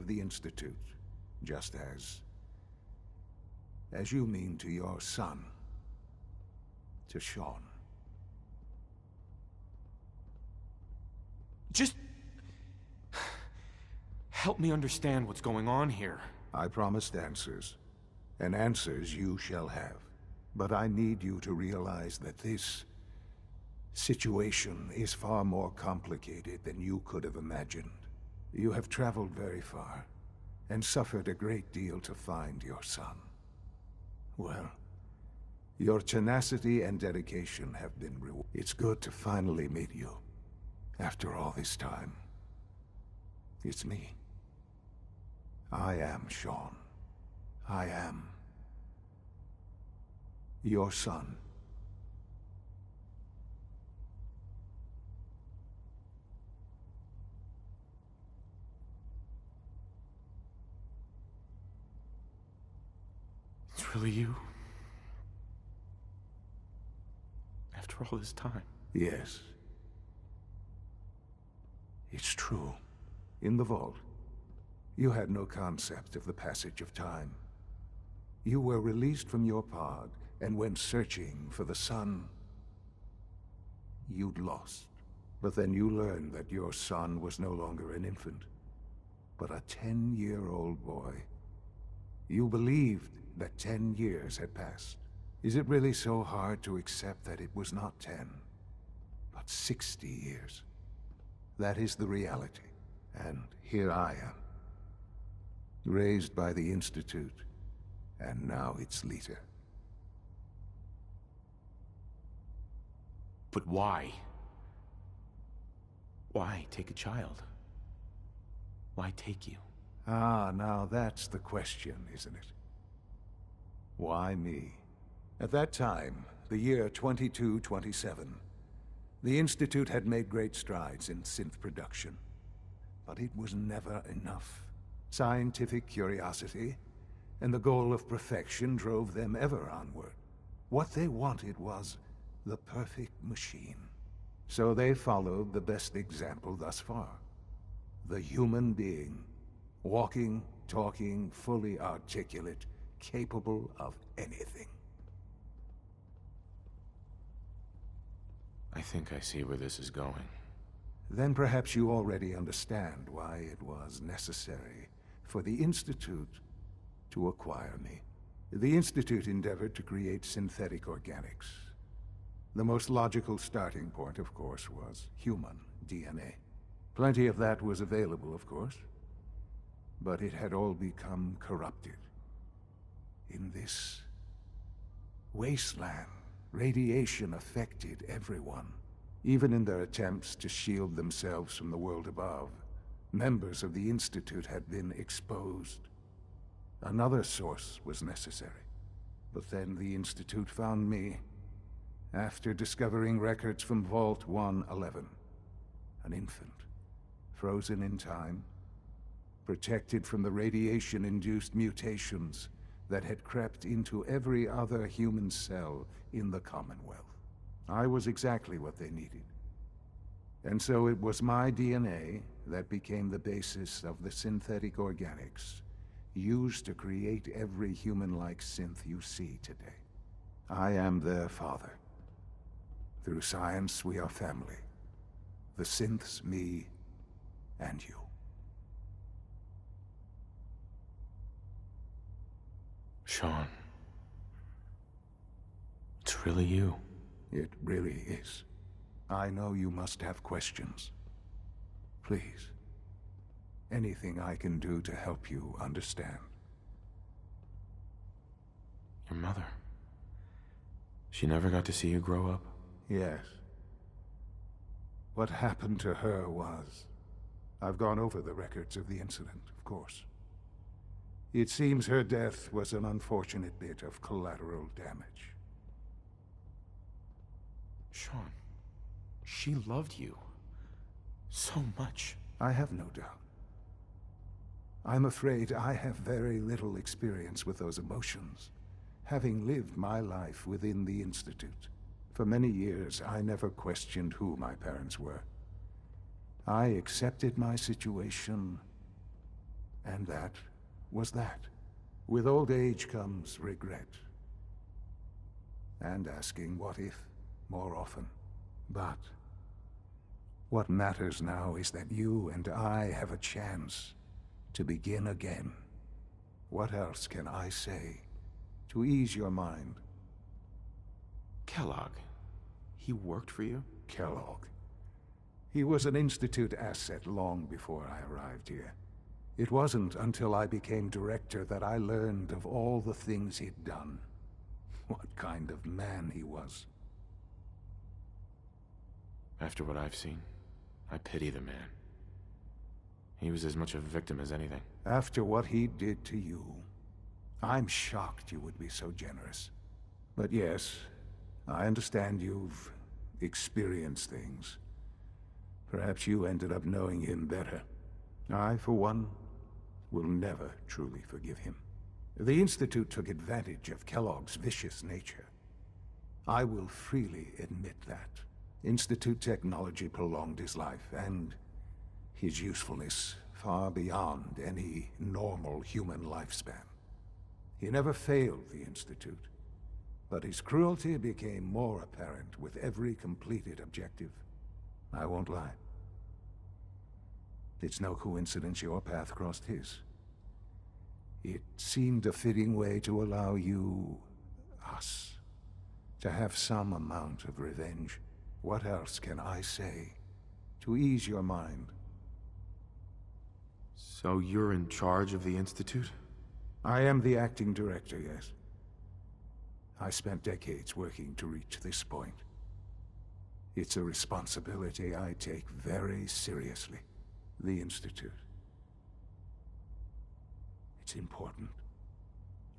the Institute, just as you mean to your son, to Sean. Just help me understand what's going on here. I promised answers, and answers you shall have. But I need you to realize that this situation is far more complicated than you could have imagined. You have traveled very far, and suffered a great deal to find your son. Well, your tenacity and dedication have been rewarded. It's good to finally meet you, after all this time. It's me. I am Sean. I am your son. It's really you? After all this time? Yes. It's true. In the vault, you had no concept of the passage of time. You were released from your pod and went searching for the sun you'd lost. But then you learned that your son was no longer an infant, but a 10-year-old boy. You believed that 10 years had passed. Is it really so hard to accept that it was not 10, but 60 years? That is the reality, and here I am. Raised by the Institute, and now its leader. But why? Why take a child? Why take you? Ah, now that's the question, isn't it? Why me? At that time, the year 2227, the Institute had made great strides in synth production. But it was never enough. Scientific curiosity and the goal of perfection drove them ever onward. What they wanted was the perfect machine. So they followed the best example thus far. The human being. Walking, talking, fully articulate, capable of anything. I think I see where this is going. Then perhaps you already understand why it was necessary for the Institute to acquire me. The Institute endeavored to create synthetic organics. The most logical starting point, of course, was human DNA. Plenty of that was available, of course, but it had all become corrupted. In this wasteland, radiation affected everyone. Even in their attempts to shield themselves from the world above, members of the Institute had been exposed. Another source was necessary. But then the Institute found me, after discovering records from Vault 111. An infant, frozen in time, protected from the radiation-induced mutations that had crept into every other human cell in the Commonwealth. I was exactly what they needed. And so it was my DNA that became the basis of the synthetic organics used to create every human-like synth you see today. I am their father. Through science, we are family. The synths, me, and you. Sean. It's really you. It really is. I know you must have questions. Please. Anything I can do to help you understand. Your mother. She never got to see you grow up? Yes. What happened to her was... I've gone over the records of the incident, of course. It seems her death was an unfortunate bit of collateral damage. Sean, she loved you so much. I have no doubt. I'm afraid I have very little experience with those emotions, having lived my life within the Institute. For many years, I never questioned who my parents were. I accepted my situation And that was that. With old age comes regret. And asking what if more often. But what matters now is that you and I have a chance to begin again. What else can I say to ease your mind? Kellogg. He worked for you? Kellogg. He was an Institute asset long before I arrived here. It wasn't until I became director that I learned of all the things he'd done. What kind of man he was. After what I've seen, I pity the man. He was as much a victim as anything. After what he did to you, I'm shocked you would be so generous. But yes, I understand you've experienced things. Perhaps you ended up knowing him better. I, for one, will never truly forgive him. The Institute took advantage of Kellogg's vicious nature. I will freely admit that. Institute technology prolonged his life, and his usefulness far beyond any normal human lifespan. He never failed the Institute, but his cruelty became more apparent with every completed objective. I won't lie. It's no coincidence your path crossed his. It seemed a fitting way to allow you, us, to have some amount of revenge. What else can I say to ease your mind? So you're in charge of the Institute? I am the acting director, yes. I spent decades working to reach this point. It's a responsibility I take very seriously. The Institute. It's important.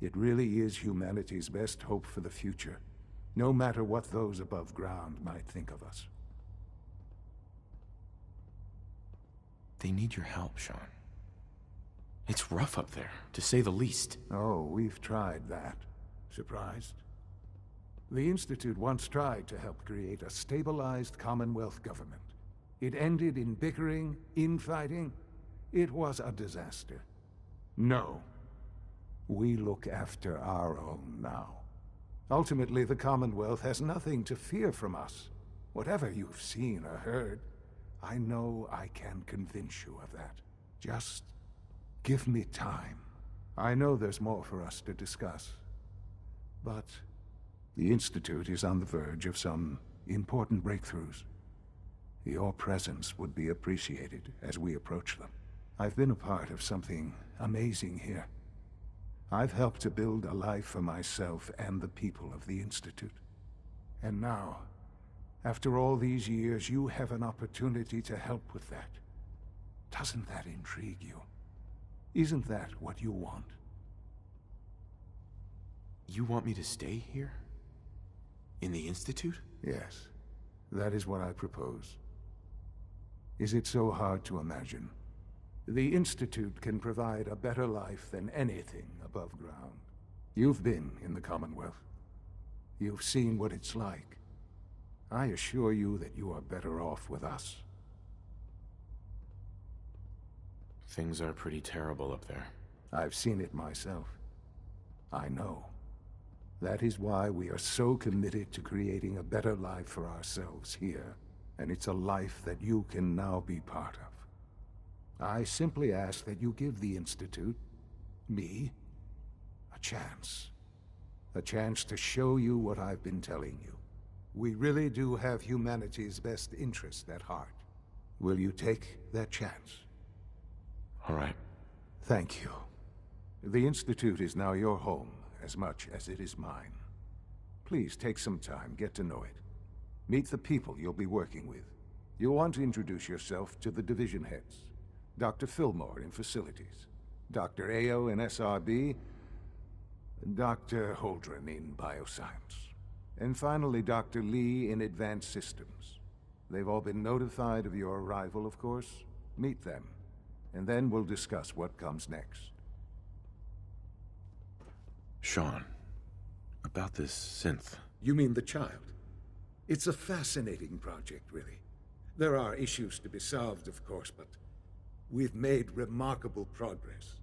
It really is humanity's best hope for the future, no matter what those above ground might think of us. They need your help, Sean. It's rough up there, to say the least. Oh, we've tried that. Surprised? The Institute once tried to help create a stabilized Commonwealth government. It ended in bickering, infighting. It was a disaster. No. We look after our own now. Ultimately, the Commonwealth has nothing to fear from us. Whatever you've seen or heard, I know I can convince you of that. Just give me time. I know there's more for us to discuss. But the Institute is on the verge of some important breakthroughs. Your presence would be appreciated as we approach them. I've been a part of something amazing here. I've helped to build a life for myself and the people of the Institute. And now, after all these years, you have an opportunity to help with that. Doesn't that intrigue you? Isn't that what you want? You want me to stay here? In the Institute? Yes, that is what I propose. Is it so hard to imagine? The Institute can provide a better life than anything above ground. You've been in the Commonwealth. You've seen what it's like. I assure you that you are better off with us. Things are pretty terrible up there. I've seen it myself. I know. That is why we are so committed to creating a better life for ourselves here. And it's a life that you can now be part of. I simply ask that you give the Institute, me, a chance. A chance to show you what I've been telling you. We really do have humanity's best interest at heart. Will you take that chance? All right. Thank you. The Institute is now your home as much as it is mine. Please take some time, get to know it. Meet the people you'll be working with. You'll want to introduce yourself to the division heads. Dr. Fillmore in Facilities, Dr. Ayo in SRB, and Dr. Holdren in Bioscience. And finally, Dr. Lee in Advanced Systems. They've all been notified of your arrival, of course. Meet them, and then we'll discuss what comes next. Sean, about this synth. You mean the child? It's a fascinating project, really. There are issues to be solved, of course, but We've made remarkable progress.